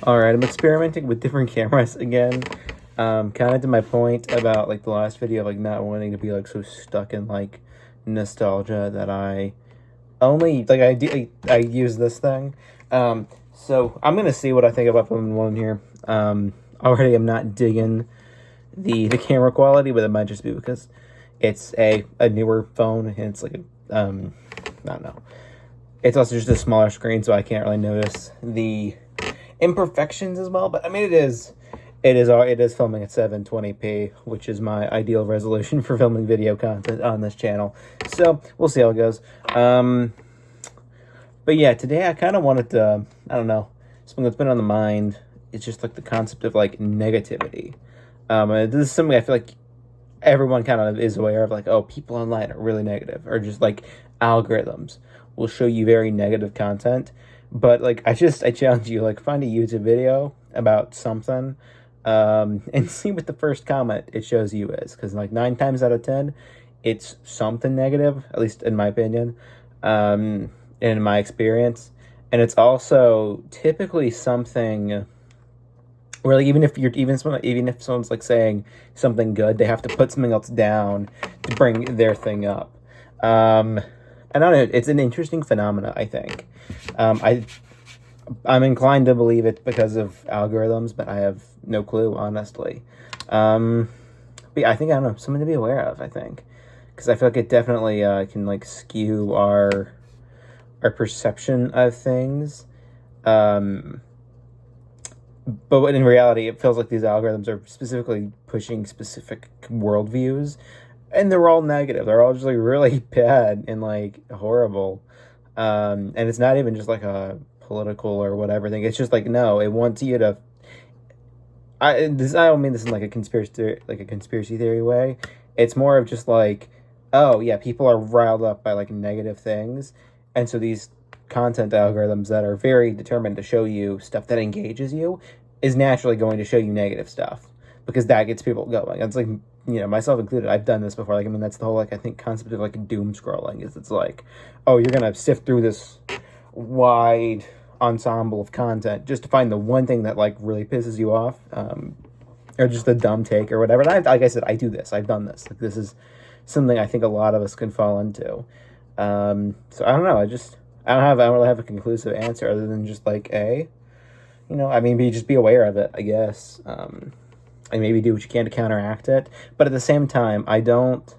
Alright, I'm experimenting with different cameras again. Kind of to my point about, like, the last video, like, not wanting to be, like, so stuck in, like, nostalgia that I only, like, I use this thing. So I'm gonna see what I think about the one here. Already I'm not digging the camera quality, but it might just be because it's a newer phone, and it's, like, I don't know. It's also just a smaller screen, so I can't really notice the imperfections as well, but I mean it is filming at 720p, which is my ideal resolution for filming video content on this channel. So we'll see how it goes. But yeah, today I kind of wanted to, I don't know, something that's been on the mind. It's just like the concept of like negativity. This is something I feel like everyone kind of is aware of, like, oh, people online are really negative, or just like algorithms will show you very negative content. But, like, I challenge you, like, find a YouTube video about something, and see what the first comment it shows you is. Because, like, 9 times out of 10, it's something negative, at least in my opinion, and in my experience. And it's also typically something where, like, even if someone's, like, saying something good, they have to put something else down to bring their thing up. I don't know, it's an interesting phenomena, I think. I'm inclined to believe it because of algorithms, but I have no clue, honestly. But yeah, I don't know, something to be aware of, I think. Because I feel like it definitely can, like, skew our perception of things. But in reality, it feels like these algorithms are specifically pushing specific worldviews, and they're all negative. They're all just, like, really bad and, like, horrible. And it's not even just, like, a political or whatever thing. It's just, like, no, it wants you to... I don't mean this in, like, a conspiracy theory way. It's more of just, like, oh, yeah, people are riled up by, like, negative things. And so these content algorithms that are very determined to show you stuff that engages you is naturally going to show you negative stuff, because that gets people going. It's like, you know, myself included, I've done this before. Like, I mean, that's the whole, like, I think concept of, like, doom scrolling, is it's like, oh, you're gonna sift through this wide ensemble of content just to find the one thing that, like, really pisses you off, or just a dumb take or whatever. And like I said, I do this. I've done this. Like, this is something I think a lot of us can fall into. So I don't know. I don't really have a conclusive answer other than just, like, you know, I mean, just be aware of it, I guess. And maybe do what you can to counteract it. But at the same time, I don't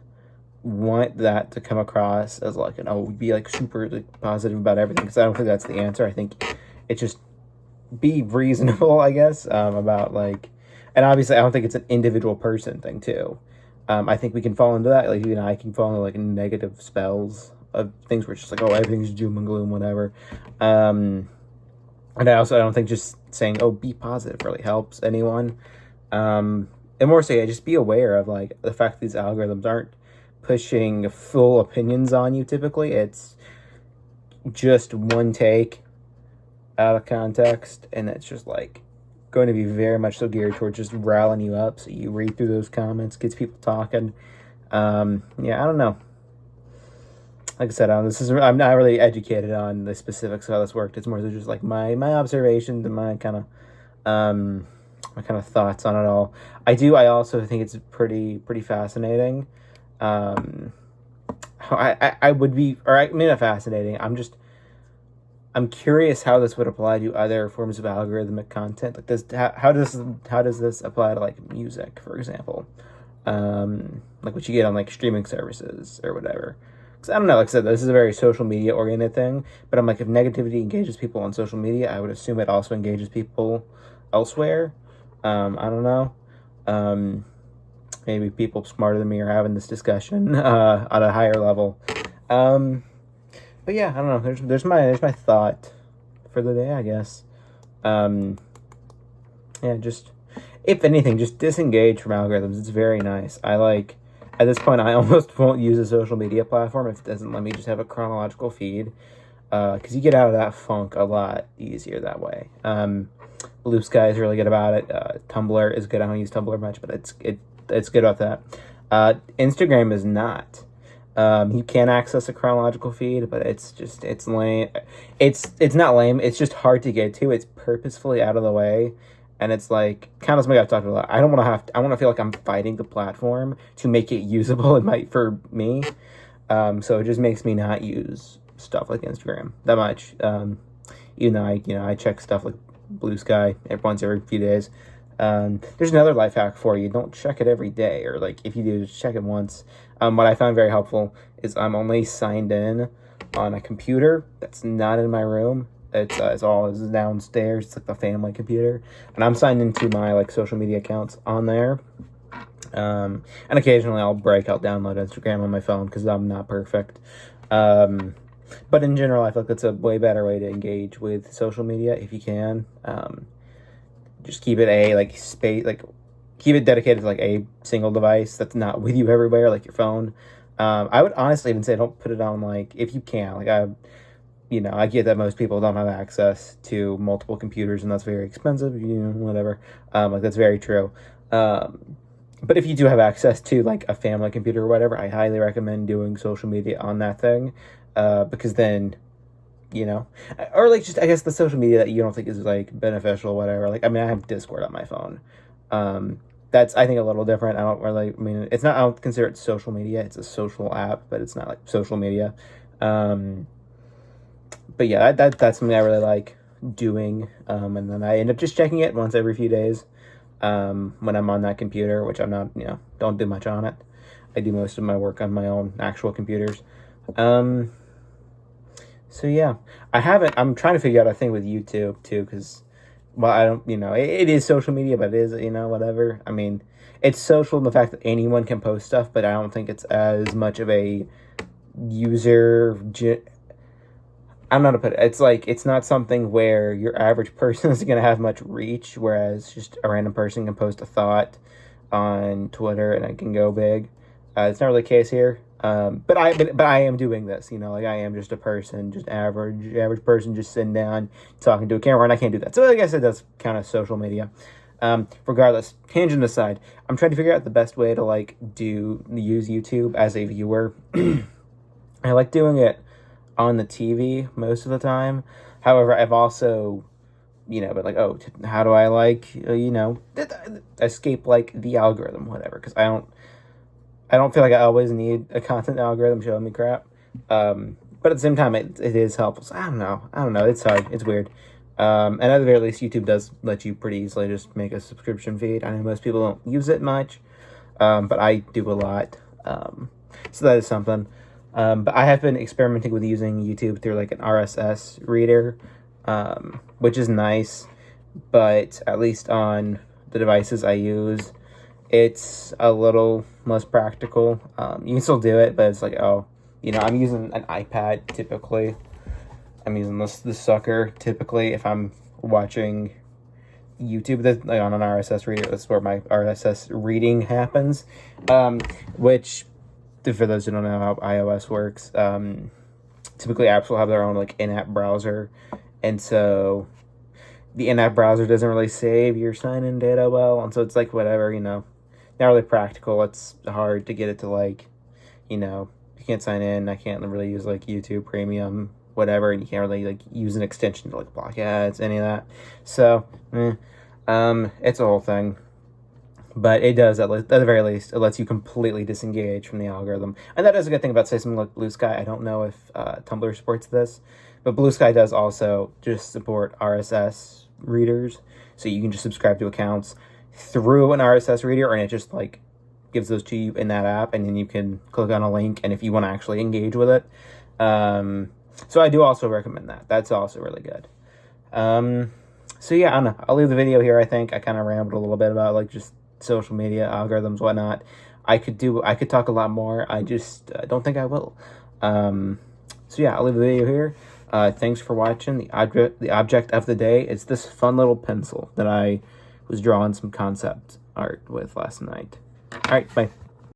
want that to come across as, like, be, like, super, like, positive about everything, because I don't think that's the answer. I think it's just be reasonable, I guess, about, like, and obviously I don't think it's an individual person thing too. I think we can fall into that, like, you know, I can fall into, like, negative spells of things where it's just like, oh, everything's doom and gloom, whatever. And I don't think just saying, oh, be positive really helps anyone. And more so, yeah, just be aware of, like, the fact that these algorithms aren't pushing full opinions on you. Typically, it's just one take out of context, and it's just, like, going to be very much so geared towards just riling you up. So you read through those comments, gets people talking. Yeah, I don't know. Like I said, I'm not really educated on the specifics of how this worked. It's more so just, like, my observations and my kind of thoughts on it all. I also think it's pretty fascinating. I would be, or I mean, not fascinating. I'm curious how this would apply to other forms of algorithmic content. Like, how does this apply to, like, music, for example? Like what you get on, like, streaming services or whatever. Because I don't know, like I said, this is a very social media oriented thing, but I'm like, if negativity engages people on social media, I would assume it also engages people elsewhere. I don't know. Maybe people smarter than me are having this discussion on a higher level. But yeah, I don't know. There's my thought for the day, I guess. Yeah, just, if anything, just disengage from algorithms. It's very nice. At this point, I almost won't use a social media platform if it doesn't let me just have a chronological feed, because you get out of that funk a lot easier that way. Blue Sky is really good about it. Tumblr is good. I don't use Tumblr much, but it's good about that. Instagram is not. You can access a chronological feed, but it's lame. It's not lame. It's just hard to get to. It's purposefully out of the way, and it's like kind of something I've talked about. I don't want to have. I want to feel like I'm fighting the platform to make it usable for me. So it just makes me not use stuff like Instagram that much. Even though I check stuff like Blue Sky once every few days. There's another life hack for you. Don't check it every day, or like if you do, just check it once. What I found very helpful is I'm only signed in on a computer that's not in my room. It's all downstairs. It's like the family computer, and I'm signed into my like social media accounts on there. And occasionally I'll download Instagram on my phone because I'm not perfect. But in general, I feel like that's a way better way to engage with social media if you can. Just keep it keep it dedicated to like a single device that's not with you everywhere, like your phone. I would honestly even say don't put it on like if you can. Like I get that most people don't have access to multiple computers and that's very expensive. Whatever. Like that's very true. But if you do have access to like a family computer or whatever, I highly recommend doing social media on that thing, because then. Or like just I guess the social media that you don't think is like beneficial, whatever. Like I have Discord on my phone. That's I think a little different. It's not. I don't consider it social media. It's a social app, but it's not like social media. But yeah, that's something I really like doing. And then I end up just checking it once every few days. When I'm on that computer, which I'm not. Don't do much on it. I do most of my work on my own actual computers. So yeah, I'm trying to figure out a thing with YouTube too, because, well, I don't, it is social media, but it is, whatever. It's social in the fact that anyone can post stuff, but I don't think it's as much of a user, I don't know how to put it. It's like, it's not something where your average person is going to have much reach, whereas just a random person can post a thought on Twitter and it can go big. It's not really the case here. But I am doing this, like I am just a person, just average person, just sitting down talking to a camera, and I can't do that. So I guess that's kind of social media. Regardless, tangent aside, I'm trying to figure out the best way to use YouTube as a viewer. I like doing it on the TV most of the time. However, I've also, how do I escape the algorithm, whatever, because I don't feel like I always need a content algorithm showing me crap. But at the same time, it is helpful. So I don't know. It's hard. It's weird. And at the very least, YouTube does let you pretty easily just make a subscription feed. I know most people don't use it much, but I do a lot. So that is something. But I have been experimenting with using YouTube through like an RSS reader, which is nice. But at least on the devices I use, it's a little less practical. You can still do it, but it's like, I'm using an iPad typically. I'm using this sucker typically if I'm watching YouTube on an RSS reader. That's where my RSS reading happens. Which, for those who don't know how iOS works, typically apps will have their own in-app browser, and so the in-app browser doesn't really save your sign-in data well, and so it's whatever, not really practical. It's hard to get it to you can't sign in. I can't really use YouTube Premium, whatever, and you can't really use an extension to block ads, any of that. So, it's a whole thing. But it does, at the very least, it lets you completely disengage from the algorithm. And that is a good thing about, say, something like Blue Sky. I don't know if Tumblr supports this, but Blue Sky does also just support RSS readers. So you can just subscribe to accounts through an RSS reader, and it just gives those to you in that app, and then you can click on a link, and if you want to actually engage with it. So I do also recommend that. That's also really good. So yeah, I don't know. I'll leave the video here, I think. I kind of rambled a little bit about just social media, algorithms, whatnot. I could talk a lot more. I just don't think I will. So yeah, I'll leave the video here. Thanks for watching. The object of the day is this fun little pencil that I was drawing some concept art with last night. All right, bye.